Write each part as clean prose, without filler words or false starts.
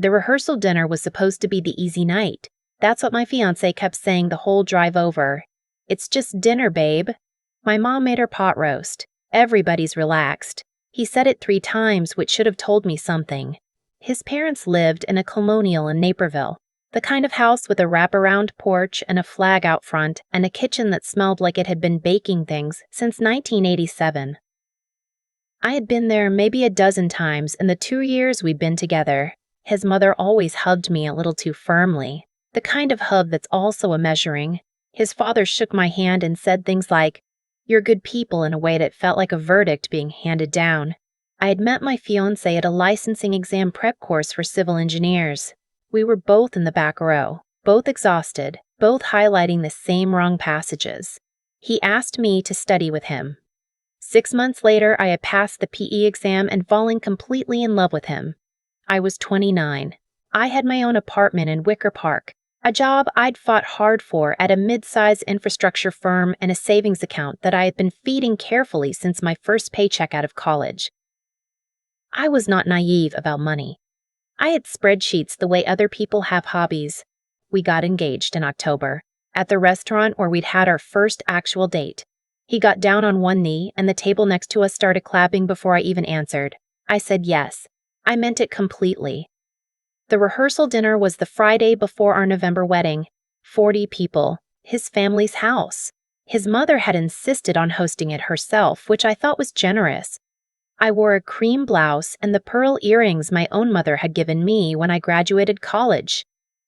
The rehearsal dinner was supposed to be the easy night. That's what my fiancé kept saying the whole drive over. "It's just dinner, babe." My mom made her pot roast. Everybody's relaxed. He said it 3 times, which should have told me something. His parents lived in a colonial in Naperville, the kind of house with a wraparound porch and a flag out front and a kitchen that smelled like it had been baking things since 1987. I had been there maybe a dozen times in the 2 years we'd been together. His mother always hugged me a little too firmly, the kind of hug that's also a measuring. His father shook my hand and said things like, "You're good people," in a way that felt like a verdict being handed down. I had met my fiancé at a licensing exam prep course for civil engineers. We were both in the back row, both exhausted, both highlighting the same wrong passages. He asked me to study with him. 6 months later, I had passed the PE exam and fallen completely in love with him. I was 29. I had my own apartment in Wicker Park, a job I'd fought hard for at a mid-size infrastructure firm, and a savings account that I had been feeding carefully since my first paycheck out of college. I was not naive about money. I had spreadsheets the way other people have hobbies. We got engaged in October, at the restaurant where we'd had our first actual date. He got down on one knee, and the table next to us started clapping before I even answered. I said yes. I meant it completely. The rehearsal dinner was the Friday before our November wedding. 40 people. His family's house. His mother had insisted on hosting it herself, which I thought was generous. I wore a cream blouse and the pearl earrings my own mother had given me when I graduated college.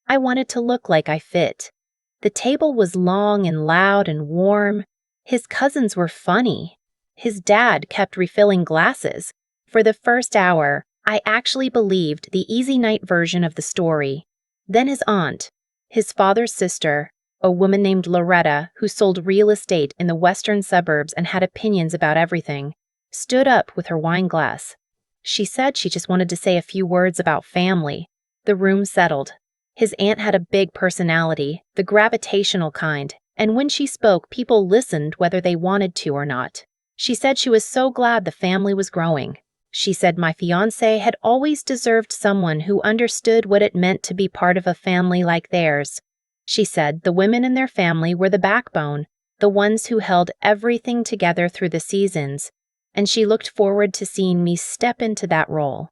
I wanted to look like I fit. The table was long and loud and warm. His cousins were funny. His dad kept refilling glasses. For the first hour, I actually believed the easy night version of the story. Then his aunt, his father's sister, a woman named Loretta who sold real estate in the western suburbs and had opinions about everything, stood up with her wine glass. She said she just wanted to say a few words about family. The room settled. His aunt had a big personality, the gravitational kind, and when she spoke, people listened whether they wanted to or not. She said she was so glad the family was growing. She said my fiancé had always deserved someone who understood what it meant to be part of a family like theirs. She said the women in their family were the backbone, the ones who held everything together through the seasons, and she looked forward to seeing me step into that role.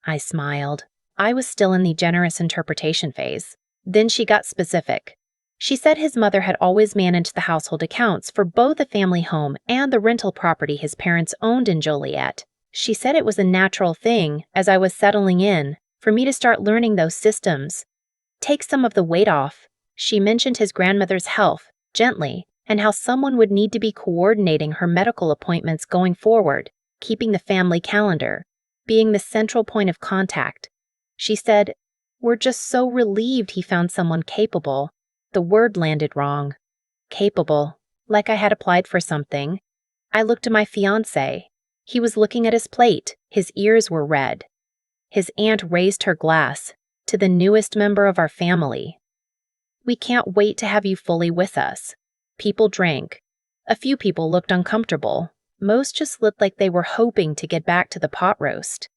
I smiled. I was still in the generous interpretation phase. Then she got specific. She said his mother had always managed the household accounts for both the family home and the rental property his parents owned in Joliet. She said it was a natural thing, as I was settling in, for me to start learning those systems. Take some of the weight off. She mentioned his grandmother's health, gently, and how someone would need to be coordinating her medical appointments going forward, keeping the family calendar, being the central point of contact. She said, "We're just so relieved he found someone capable." The word landed wrong. Capable, like I had applied for something. I looked at my fiancé. He was looking at his plate. His ears were red. His aunt raised her glass to the newest member of our family. "We can't wait to have you fully with us." People drank. A few people looked uncomfortable. Most just looked like they were hoping to get back to the pot roast.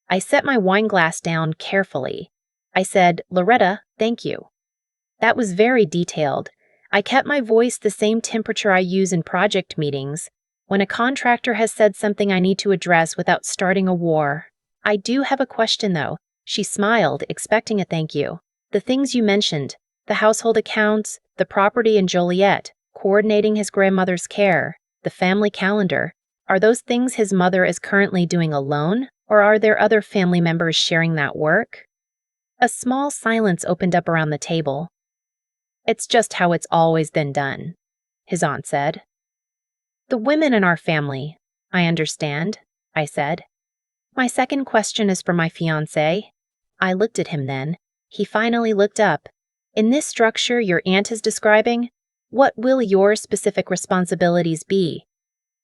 I set my wine glass down carefully. I said, "Loretta, thank you." That was very detailed. I kept my voice the same temperature I use in project meetings, when a contractor has said something I need to address without starting a war. "I do have a question, though." She smiled, expecting a thank you. "The things you mentioned, the household accounts, the property in Joliet, coordinating his grandmother's care, the family calendar, are those things his mother is currently doing alone, or are there other family members sharing that work?" A small silence opened up around the table. "It's just how it's always been done," his aunt said. "The women in our family, I understand," I said. "My second question is for my fiancé." I looked at him then. He finally looked up. "In this structure your aunt is describing, what will your specific responsibilities be?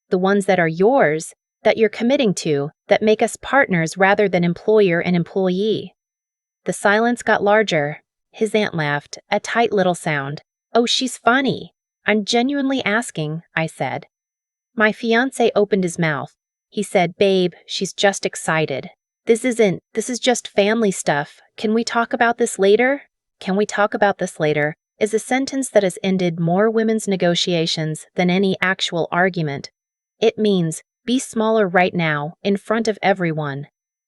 The ones that are yours, that you're committing to, that make us partners rather than employer and employee." The silence got larger. His aunt laughed, a tight little sound. "Oh, she's funny. I'm genuinely asking," I said. My fiancé opened his mouth. He said, "Babe, she's just excited." This is just family stuff. Can we talk about this later? Can we talk about this later is a sentence that has ended more women's negotiations than any actual argument. It means, be smaller right now, in front of everyone.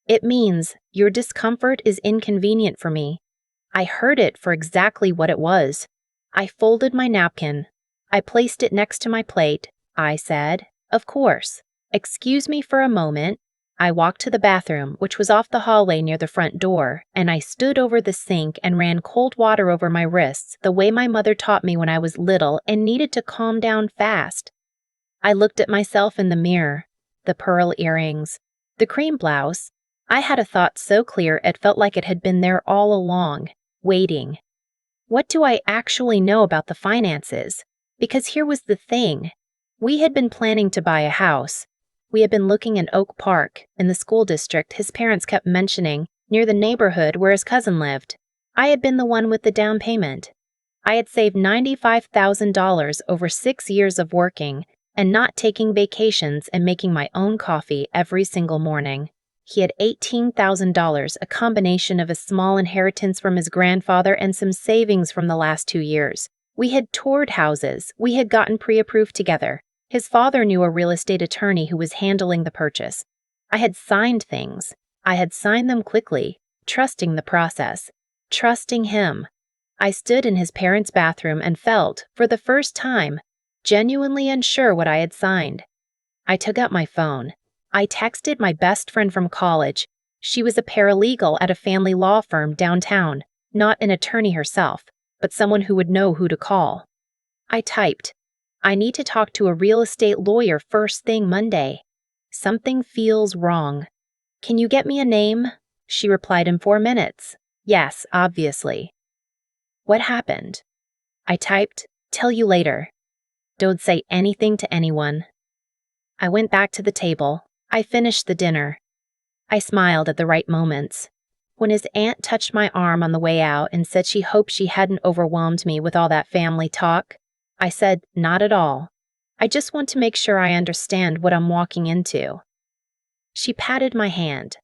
It means, your discomfort is inconvenient for me. I heard it for exactly what it was. I folded my napkin. I placed it next to my plate. I said, of course. Excuse me for a moment. I walked to the bathroom, which was off the hallway near the front door, and I stood over the sink and ran cold water over my wrists the way my mother taught me when I was little and needed to calm down fast. I looked at myself in the mirror, the pearl earrings, the cream blouse. I had a thought so clear it felt like it had been there all along, waiting. What do I actually know about the finances? Because here was the thing. We had been planning to buy a house. We had been looking in Oak Park, in the school district his parents kept mentioning, near the neighborhood where his cousin lived. I had been the one with the down payment. I had saved $95,000 over 6 years of working and not taking vacations and making my own coffee every single morning. He had $18,000, a combination of a small inheritance from his grandfather and some savings from the last 2 years. We had toured houses. We had gotten pre-approved together. His father knew a real estate attorney who was handling the purchase. I had signed things. I had signed them quickly, trusting the process, trusting him. I stood in his parents' bathroom and felt, for the first time, genuinely unsure what I had signed. I took out my phone. I texted my best friend from college. She was a paralegal at a family law firm downtown, not an attorney herself, but someone who would know who to call. I typed, I need to talk to a real estate lawyer first thing Monday. Something feels wrong. Can you get me a name? She replied in 4 minutes. Yes, obviously. What happened? I typed, tell you later. Don't say anything to anyone. I went back to the table. I finished the dinner. I smiled at the right moments. When his aunt touched my arm on the way out and said she hoped she hadn't overwhelmed me with all that family talk, I said, not at all. I just want to make sure I understand what I'm walking into. She patted my hand.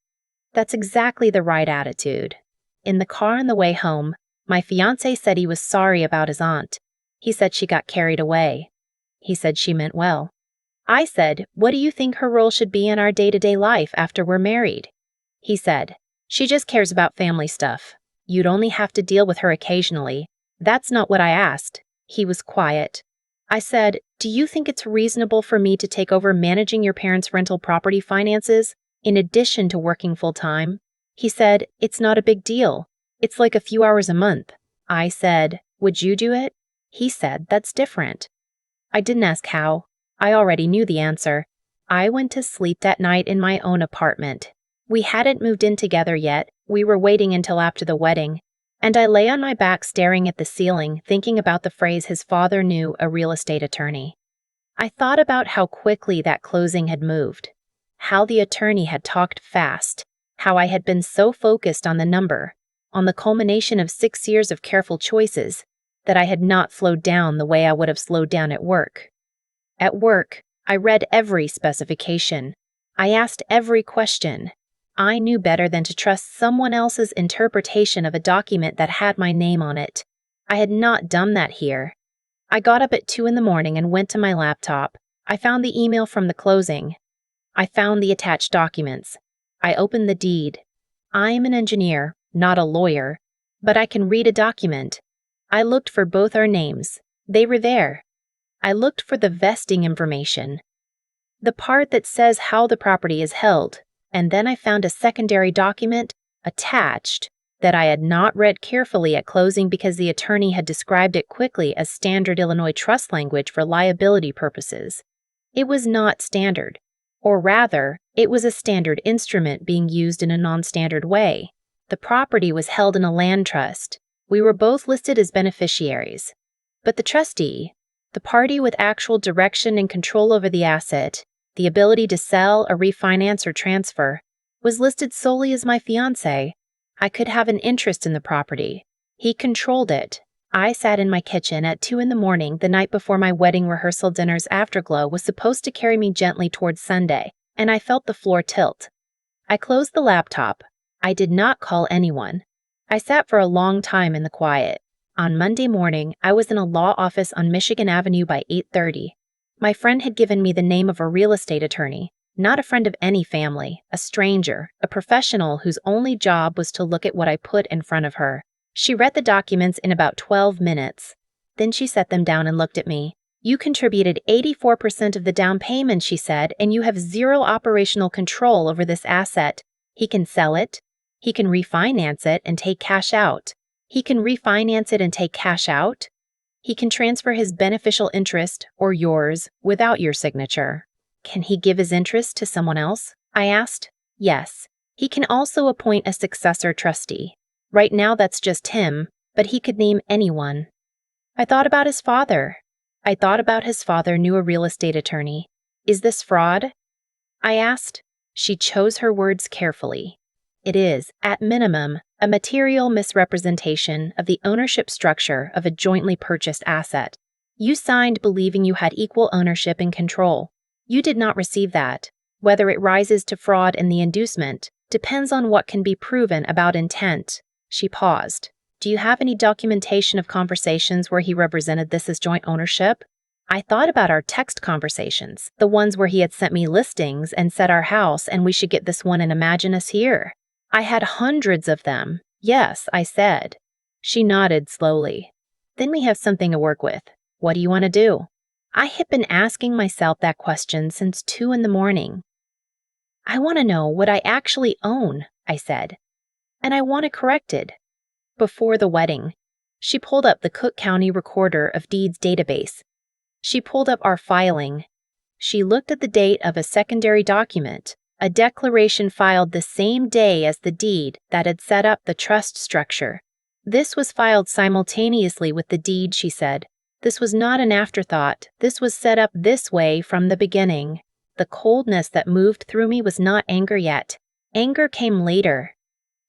That's exactly the right attitude. In the car on the way home, my fiancé said he was sorry about his aunt. He said she got carried away. He said she meant well. I said, what do you think her role should be in our day-to-day life after we're married? He said, she just cares about family stuff. You'd only have to deal with her occasionally. That's not what I asked. He was quiet. I said, do you think it's reasonable for me to take over managing your parents' rental property finances, in addition to working full-time? He said, it's not a big deal. It's like a few hours a month. I said, would you do it? He said, that's different. I didn't ask how. I already knew the answer. I went to sleep that night in my own apartment. We hadn't moved in together yet. We were waiting until after the wedding. And I lay on my back staring at the ceiling, thinking about the phrase his father knew, a real estate attorney. I thought about how quickly that closing had moved, how the attorney had talked fast, how I had been so focused on the number, on the culmination of 6 years of careful choices, that I had not slowed down the way I would have slowed down at work. At work, I read every specification. I asked every question. I knew better than to trust someone else's interpretation of a document that had my name on it. I had not done that here. I got up at 2 a.m. and went to my laptop. I found the email from the closing. I found the attached documents. I opened the deed. I'm an engineer, not a lawyer, but I can read a document. I looked for both our names. They were there. I looked for the vesting information, the part that says how the property is held. And then I found a secondary document attached that I had not read carefully at closing because the attorney had described it quickly as standard Illinois trust language for liability purposes. It was not standard, or rather, it was a standard instrument being used in a non-standard way. The property was held in a land trust. We were both listed as beneficiaries. But the trustee, the party with actual direction and control over the asset, the ability to sell or refinance or transfer, was listed solely as my fiancé. I could have an interest in the property. He controlled it. I sat in my kitchen at 2 a.m. the night before my wedding rehearsal dinner's afterglow was supposed to carry me gently towards Sunday, and I felt the floor tilt. I closed the laptop. I did not call anyone. I sat for a long time in the quiet. On Monday morning, I was in a law office on Michigan Avenue by 8:30. My friend had given me the name of a real estate attorney, not a friend of any family, a stranger, a professional whose only job was to look at what I put in front of her. She read the documents in about 12 minutes. Then she set them down and looked at me. You contributed 84% of the down payment, she said, and you have zero operational control over this asset. He can sell it. He can refinance it and take cash out. He can refinance it and take cash out. He can transfer his beneficial interest, or yours, without your signature. Can he give his interest to someone else? I asked. Yes. He can also appoint a successor trustee. Right now that's just him, but he could name anyone. I thought about his father. I thought about his father knew a real estate attorney. Is this fraud? I asked. She chose her words carefully. It is, at minimum, a material misrepresentation of the ownership structure of a jointly purchased asset. You signed believing you had equal ownership and control. You did not receive that. Whether it rises to fraud in the inducement depends on what can be proven about intent. She paused. Do you have any documentation of conversations where he represented this as joint ownership? I thought about our text conversations, the ones where he had sent me listings and said our house and we should get this one and imagine us here. I had hundreds of them. Yes, I said. She nodded slowly. Then we have something to work with. What do you want to do? I had been asking myself that question since 2 a.m. I want to know what I actually own, I said. And I want it corrected. Before the wedding, she pulled up the Cook County Recorder of Deeds database. She pulled up our filing. She looked at the date of a secondary document, a declaration filed the same day as the deed that had set up the trust structure. This was filed simultaneously with the deed, she said. This was not an afterthought. This was set up this way from the beginning. The coldness that moved through me was not anger yet. Anger came later.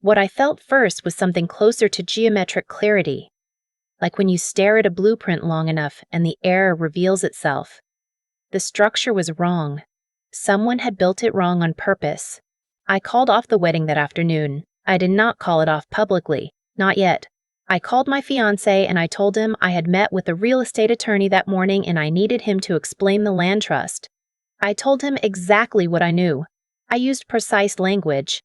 What I felt first was something closer to geometric clarity, like when you stare at a blueprint long enough and the error reveals itself. The structure was wrong. Someone had built it wrong on purpose. I called off the wedding that afternoon. I did not call it off publicly, not yet. I called my fiancé and I told him I had met with a real estate attorney that morning and I needed him to explain the land trust. I told him exactly what I knew. I used precise language.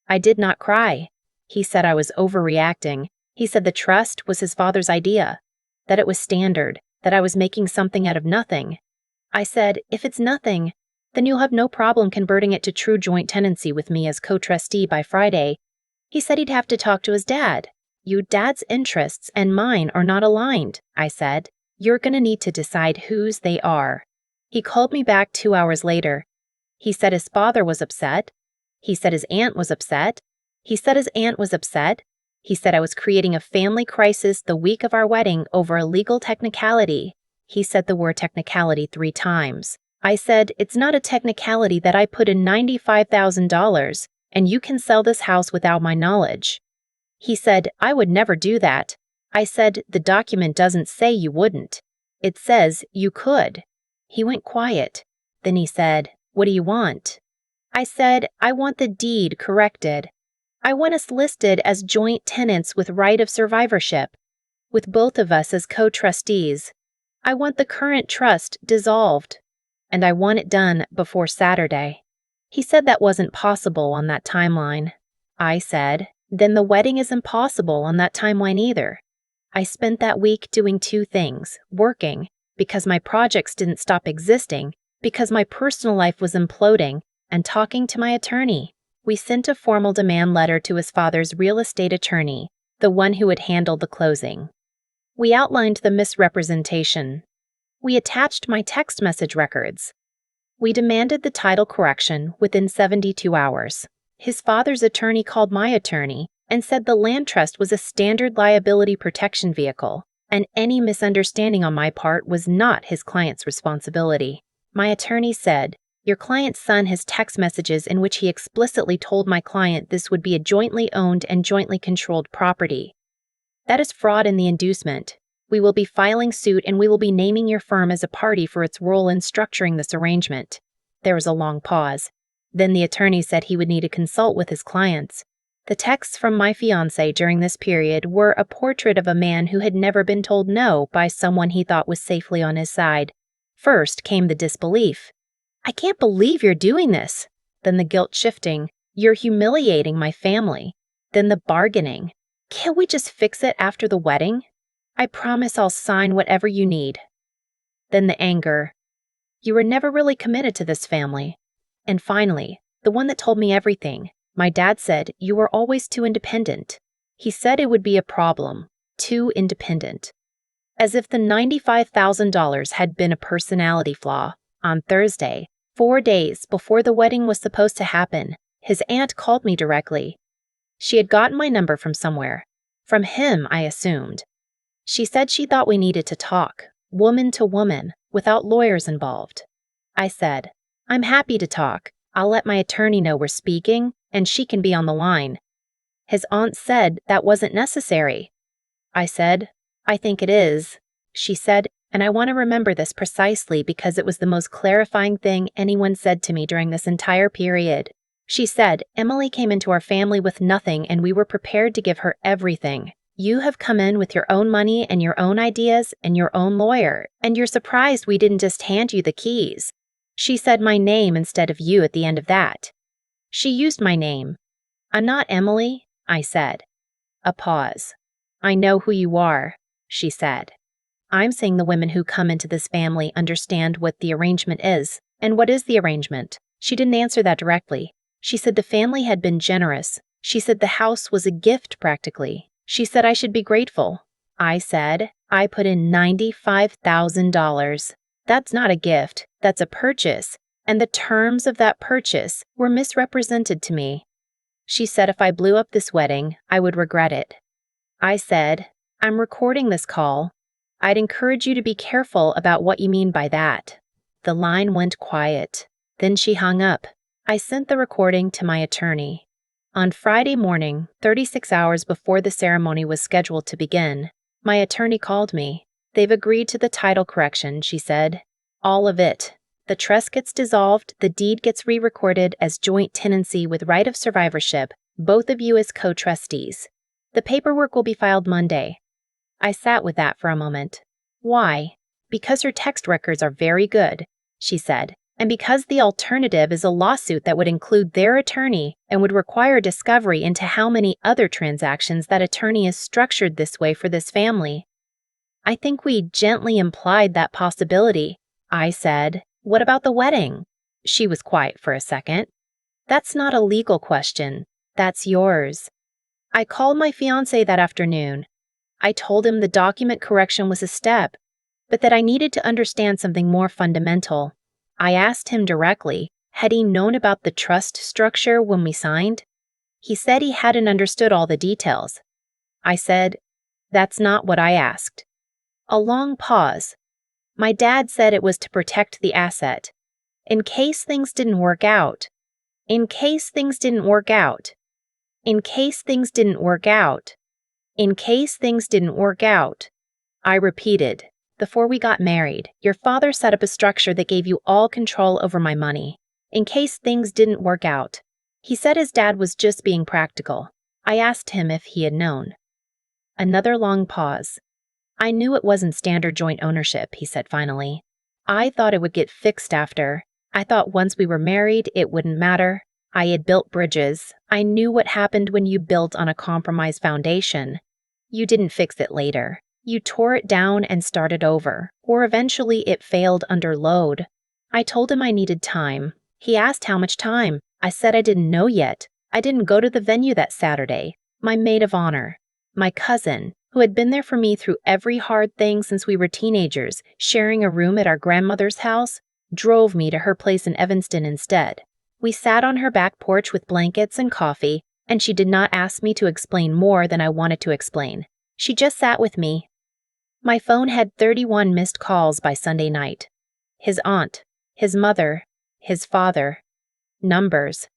I did not cry. He said I was overreacting. He said the trust was his father's idea, that it was standard, that I was making something out of nothing. I said, if it's nothing, then you'll have no problem converting it to true joint tenancy with me as co-trustee by Friday. He said he'd have to talk to his dad. Your dad's interests and mine are not aligned, I said. You're going to need to decide whose they are. He called me back 2 hours later. He said his father was upset. He said his aunt was upset. He said his aunt was upset. He said I was creating a family crisis the week of our wedding over a legal technicality. He said the word technicality 3 times. I said, it's not a technicality that I put in $95,000 and you can sell this house without my knowledge. He said, I would never do that. I said, the document doesn't say you wouldn't. It says you could. He went quiet. Then he said, what do you want? I said, I want the deed corrected. I want us listed as joint tenants with right of survivorship, with both of us as co-trustees. I want the current trust dissolved, and I want it done before Saturday. He said that wasn't possible on that timeline. I said, then the wedding is impossible on that timeline either. I spent that week doing 2 things, working, because my projects didn't stop existing, because my personal life was imploding, and talking to my attorney. We sent a formal demand letter to his father's real estate attorney, the one who had handled the closing. We outlined the misrepresentation. We attached my text message records. We demanded the title correction within 72 hours. His father's attorney called my attorney and said the land trust was a standard liability protection vehicle, and any misunderstanding on my part was not his client's responsibility. My attorney said, your client's son has text messages in which he explicitly told my client this would be a jointly owned and jointly controlled property. That is fraud in the inducement. We will be filing suit and we will be naming your firm as a party for its role in structuring this arrangement. There was a long pause. Then the attorney said he would need to consult with his clients. The texts from my fiancé during this period were a portrait of a man who had never been told no by someone he thought was safely on his side. First came the disbelief. I can't believe you're doing this. Then the guilt shifting. You're humiliating my family. Then the bargaining. Can't we just fix it after the wedding? I promise I'll sign whatever you need. Then the anger. You were never really committed to this family. And finally, the one that told me everything. My dad said you were always too independent. He said it would be a problem. Too independent. As if the $95,000 had been a personality flaw. On Thursday, 4 days before the wedding was supposed to happen, his aunt called me directly. She had gotten my number from somewhere. From him, I assumed. She said she thought we needed to talk, woman to woman, without lawyers involved. I said, I'm happy to talk. I'll let my attorney know we're speaking, and she can be on the line. His aunt said that wasn't necessary. I said, I think it is. She said, and I want to remember this precisely because it was the most clarifying thing anyone said to me during this entire period. She said, Emily came into our family with nothing and we were prepared to give her everything. You have come in with your own money and your own ideas and your own lawyer, and you're surprised we didn't just hand you the keys. She said my name instead of you at the end of that. She used my name. I'm not Emily, I said. A pause. I know who you are, she said. I'm saying the women who come into this family understand what the arrangement is. And what is the arrangement? She didn't answer that directly. She said the family had been generous. She said the house was a gift practically. She said I should be grateful. I said, I put in $95,000. That's not a gift, that's a purchase. And the terms of that purchase were misrepresented to me. She said if I blew up this wedding, I would regret it. I said, I'm recording this call. I'd encourage you to be careful about what you mean by that. The line went quiet. Then she hung up. I sent the recording to my attorney. On Friday morning, 36 hours before the ceremony was scheduled to begin, my attorney called me. They've agreed to the title correction, she said. All of it. The trust gets dissolved, the deed gets re-recorded as joint tenancy with right of survivorship, both of you as co-trustees. The paperwork will be filed Monday. I sat with that for a moment. Why? Because her text records are very good, she said, and because the alternative is a lawsuit that would include their attorney and would require discovery into how many other transactions that attorney is structured this way for this family. I think we gently implied that possibility. I said, what about the wedding? She was quiet for a second. That's not a legal question. That's yours. I called my fiancé that afternoon. I told him the document correction was a step, but that I needed to understand something more fundamental. I asked him directly, had he known about the trust structure when we signed? He said he hadn't understood all the details. I said, that's not what I asked. A long pause. My dad said it was to protect the asset. In case things didn't work out. In case things didn't work out. In case things didn't work out. In case things didn't work out. I repeated, before we got married, your father set up a structure that gave you all control over my money. In case things didn't work out. He said his dad was just being practical. I asked him if he had known. Another long pause. I knew it wasn't standard joint ownership, he said finally. I thought it would get fixed after. I thought once we were married, it wouldn't matter. I had built bridges. I knew what happened when you built on a compromised foundation. You didn't fix it later. You tore it down and started over, or eventually it failed under load. I told him I needed time. He asked how much time. I said I didn't know yet. I didn't go to the venue that Saturday. My maid of honor, my cousin, who had been there for me through every hard thing since we were teenagers, sharing a room at our grandmother's house, drove me to her place in Evanston instead. We sat on her back porch with blankets and coffee, and she did not ask me to explain more than I wanted to explain. She just sat with me. My phone had 31 missed calls by Sunday night. His aunt, his mother, his father. Numbers.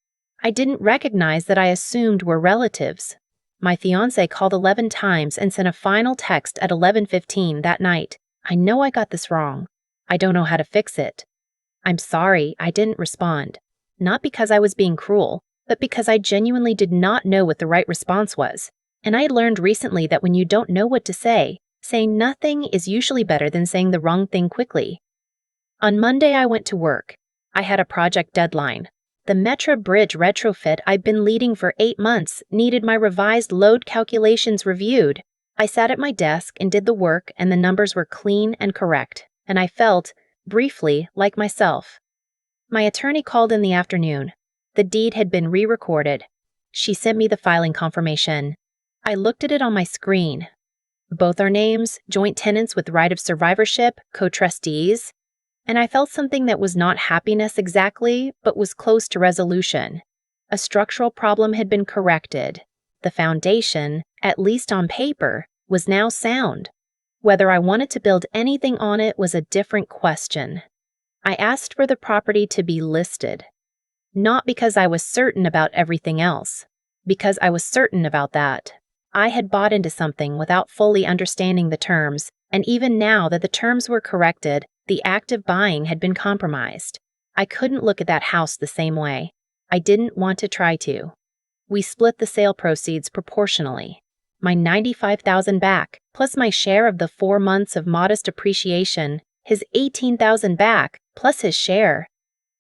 I didn't recognize that I assumed were relatives. My fiancé called 11 times and sent a final text at 11:15 that night. I know I got this wrong. I don't know how to fix it. I'm sorry, I didn't respond. not because I was being cruel, but because I genuinely did not know what the right response was. And I learned recently that when you don't know what to say, saying nothing is usually better than saying the wrong thing quickly. On Monday, I went to work. I had a project deadline. The Metro Bridge retrofit I'd been leading for 8 months needed my revised load calculations reviewed. I sat at my desk and did the work, and the numbers were clean and correct, and I felt, briefly, like myself. My attorney called in the afternoon. The deed had been re-recorded. She sent me the filing confirmation. I looked at it on my screen. Both our names, joint tenants with right of survivorship, co-trustees, and I felt something that was not happiness exactly, but was close to resolution. A structural problem had been corrected. The foundation, at least on paper, was now sound. Whether I wanted to build anything on it was a different question. I asked for the property to be listed. Not because I was certain about everything else, because I was certain about that. I had bought into something without fully understanding the terms, and even now that the terms were corrected, the act of buying had been compromised. I couldn't look at that house the same way. I didn't want to try to. We split the sale proceeds proportionally. My $95,000 back, plus my share of the 4 months of modest appreciation, his $18,000 back, plus his share.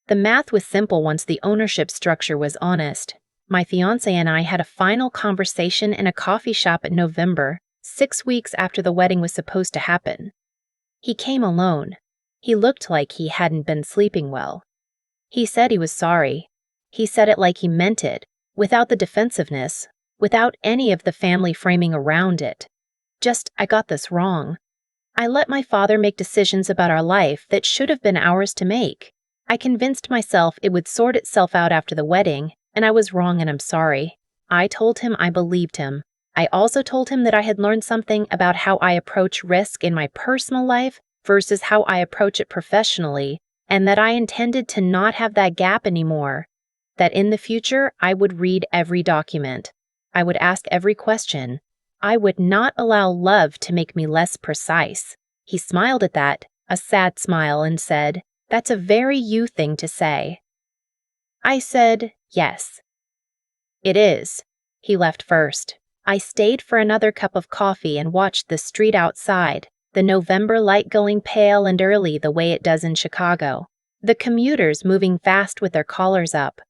The math was simple once the ownership structure was honest. My fiancé and I had a final conversation in a coffee shop in November, 6 weeks after the wedding was supposed to happen. He came alone. He looked like he hadn't been sleeping well. He said he was sorry. He said it like he meant it, without the defensiveness, without any of the family framing around it. Just, I got this wrong. I let my father make decisions about our life that should have been ours to make. I convinced myself it would sort itself out after the wedding, and I was wrong and I'm sorry. I told him I believed him. I also told him that I had learned something about how I approach risk in my personal life versus how I approach it professionally, and that I intended to not have that gap anymore. That in the future, I would read every document. I would ask every question. I would not allow love to make me less precise. He smiled at that, a sad smile, and said, "That's a very you thing to say." I said, "Yes." "It is." He left first. I stayed for another cup of coffee and watched the street outside, the November light going pale and early the way it does in Chicago, the commuters moving fast with their collars up.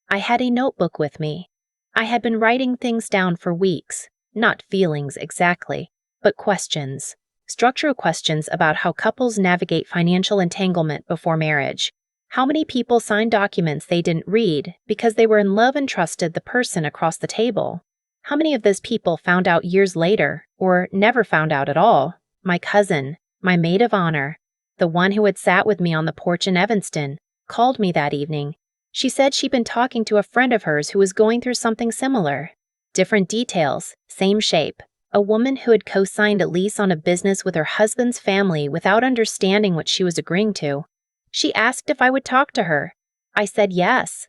I had a notebook with me. I had been writing things down for weeks, not feelings exactly, but questions, structural questions about how couples navigate financial entanglement before marriage. How many people sign documents they didn't read because they were in love and trusted the person across the table? How many of those people found out years later, or never found out at all? My cousin, my maid of honor, the one who had sat with me on the porch in Evanston, called me that evening. She said she'd been talking to a friend of hers who was going through something similar. Different details, same shape. A woman who had co-signed a lease on a business with her husband's family without understanding what she was agreeing to. She asked if I would talk to her. I said yes.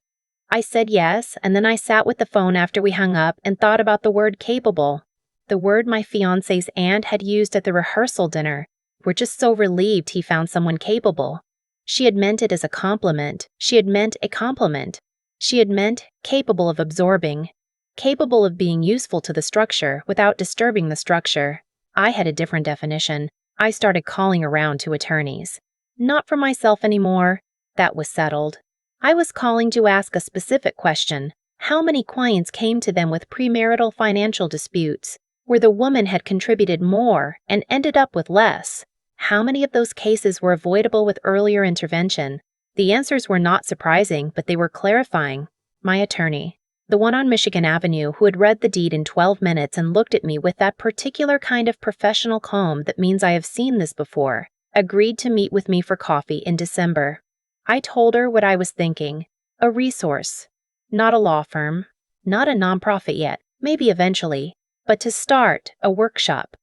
And then I sat with the phone after we hung up and thought about the word capable, the word my fiancé's aunt had used at the rehearsal dinner. We're just so relieved he found someone capable. She had meant it as a compliment. She had meant a compliment. She had meant capable of absorbing, capable of being useful to the structure without disturbing the structure. I had a different definition. I started calling around to attorneys. Not for myself anymore. That was settled. I was calling to ask a specific question. How many clients came to them with premarital financial disputes, where the woman had contributed more and ended up with less? How many of those cases were avoidable with earlier intervention? The answers were not surprising, but they were clarifying. My attorney, the one on Michigan Avenue who had read the deed in 12 minutes and looked at me with that particular kind of professional calm that means I have seen this before, agreed to meet with me for coffee in December. I told her what I was thinking. A resource. Not a law firm. Not a nonprofit yet, maybe eventually. But to start, a workshop.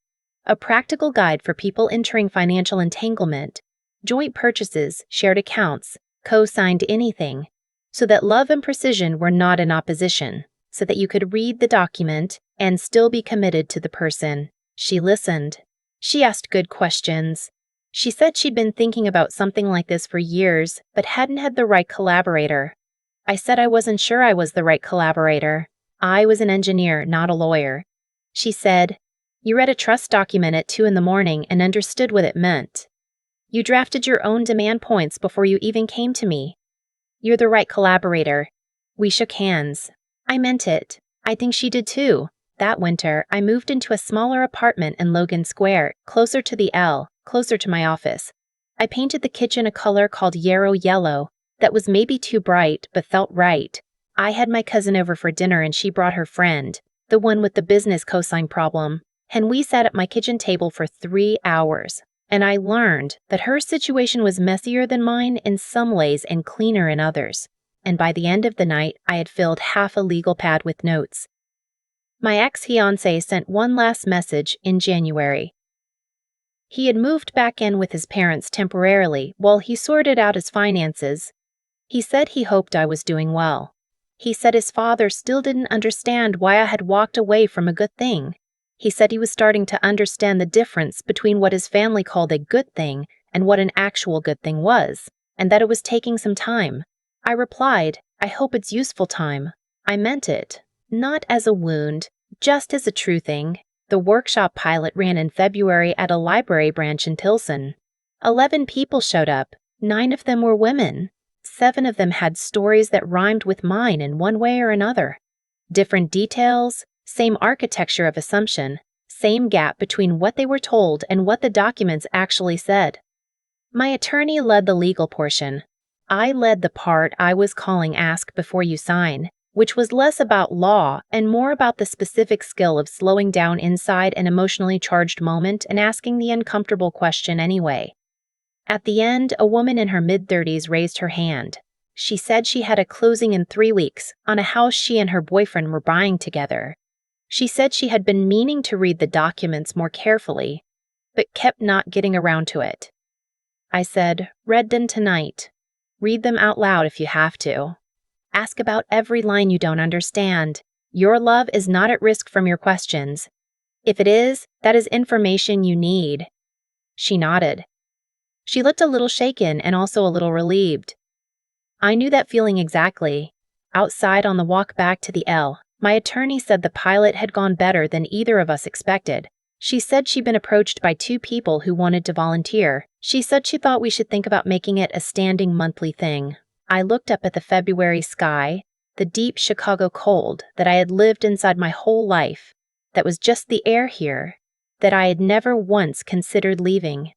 A practical guide for people entering financial entanglement. Joint purchases, shared accounts, co-signed anything. So that love and precision were not in opposition. So that you could read the document and still be committed to the person. She listened. She asked good questions. She said she'd been thinking about something like this for years, but hadn't had the right collaborator. I said I wasn't sure I was the right collaborator. I was an engineer, not a lawyer. She said, "You read a trust document at 2 in the morning and understood what it meant. You drafted your own demand points before you even came to me. You're the right collaborator." We shook hands. I meant it. I think she did too. That winter, I moved into a smaller apartment in Logan Square, closer to the L, closer to my office. I painted the kitchen a color called yarrow yellow that was maybe too bright but felt right. I had my cousin over for dinner and she brought her friend, the one with the business cosign problem, and we sat at my kitchen table for 3 hours. And I learned that her situation was messier than mine in some ways and cleaner in others. And by the end of the night, I had filled half a legal pad with notes. My ex-fiancé sent one last message in January. He had moved back in with his parents temporarily while he sorted out his finances. He said he hoped I was doing well. He said his father still didn't understand why I had walked away from a good thing. He said he was starting to understand the difference between what his family called a good thing and what an actual good thing was, and that it was taking some time. I replied, "I hope it's useful time." I meant it. Not as a wound, just as a true thing. The workshop pilot ran in February at a library branch in Tilson. 11 people showed up. 9 of them were women. 7 of them had stories that rhymed with mine in one way or another. Different details, same architecture of assumption, same gap between what they were told and what the documents actually said. My attorney led the legal portion. I led the part I was calling Ask Before You Sign, which was less about law and more about the specific skill of slowing down inside an emotionally charged moment and asking the uncomfortable question anyway. At the end, a woman in her mid-30s raised her hand. She said she had a closing in 3 weeks on a house she and her boyfriend were buying together. She said she had been meaning to read the documents more carefully, but kept not getting around to it. I said, "Read them tonight. Read them out loud if you have to. Ask about every line you don't understand. Your love is not at risk from your questions. If it is, that is information you need." She nodded. She looked a little shaken and also a little relieved. I knew that feeling exactly. Outside on the walk back to the L, my attorney said the pilot had gone better than either of us expected. She said she'd been approached by 2 people who wanted to volunteer. She said she thought we should think about making it a standing monthly thing. I looked up at the February sky, the deep Chicago cold that I had lived inside my whole life, that was just the air here, that I had never once considered leaving.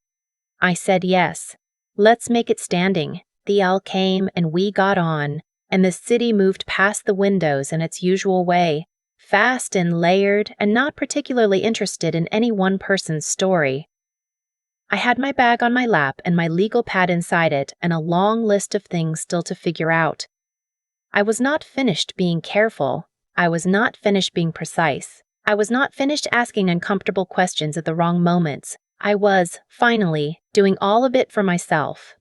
I said yes. Let's make it standing. The L came and we got on, and the city moved past the windows in its usual way, fast and layered and not particularly interested in any one person's story. I had my bag on my lap and my legal pad inside it and a long list of things still to figure out. I was not finished being careful. I was not finished being precise. I was not finished asking uncomfortable questions at the wrong moments. I was, finally, doing all of it for myself.